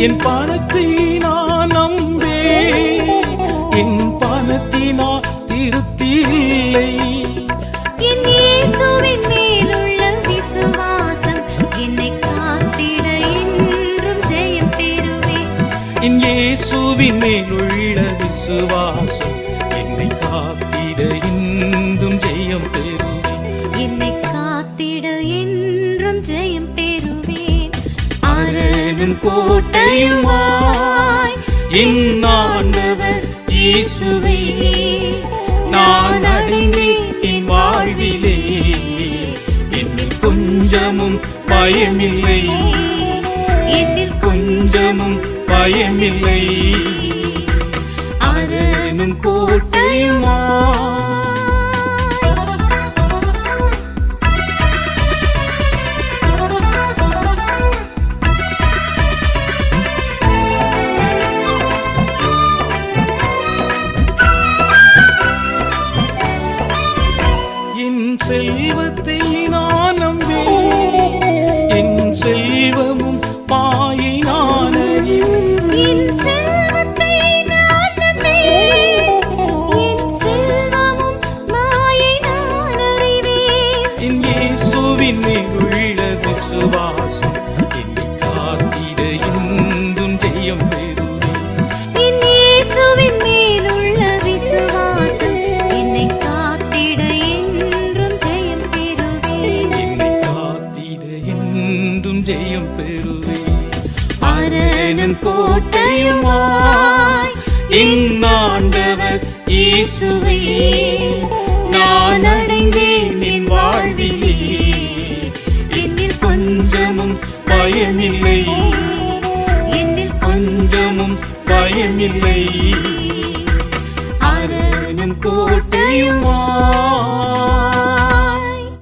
என் பணத்தை நான் நம்பேன், என் பணத்தினால் திருப்தி இல்லை. என் இயேசுவின் மேலுள்ள விசுவாசம் என்னை காத்திட என்றும் ஜெயம் பெறுவேன். என் இயேசுவின் மேலுள்ள விசுவாசம் என்னை காத்திட என்றும் ஜெயம் பெறுவேன். என்னை காத்திட என்றும் ஜெயம் பெறுவேன். அரணும் கோட்டையுமாய் என் ஆண்டவர் இயேசுவே, நான் அடைந்தேன் என் வாழ்விலே, என்னில் கொஞ்சமும் பயமில்லை, என்னில் கொஞ்சமும் பயமில்லை. அரணும் கோட்டையுமாய் செல்வத்தை நான் நம்பேன், என் செல்வமும் மாயை நான் அறிவேன். என் செல்வத்தை நான் நம்பேன், என் செல்வமும் மாயை நான் அறிவேன். என் இயேசுவின் மேலுள்ள விசுவாசம் என்னை காத்திட என்றும் ஜெயம் பெறுவேன். என் இயேசுவின் மேலுள்ள விசுவாசம் என்னை காத்திட என்றும் ஜெயம் பெறுவேன். என்னை காத்திட என்றும் ஜெயம் பெறுவேன். அரணும் கோட்டையுமாய் என் ஆண்டவர் இயேசுவே, நான் அடைந்தேன் என் வாழ்விலே, என்னில் கொஞ்சமும் பயமில்லை, என்னில் கொஞ்சமும் பயமில்லை. அரணும் கோட்டையுமாய்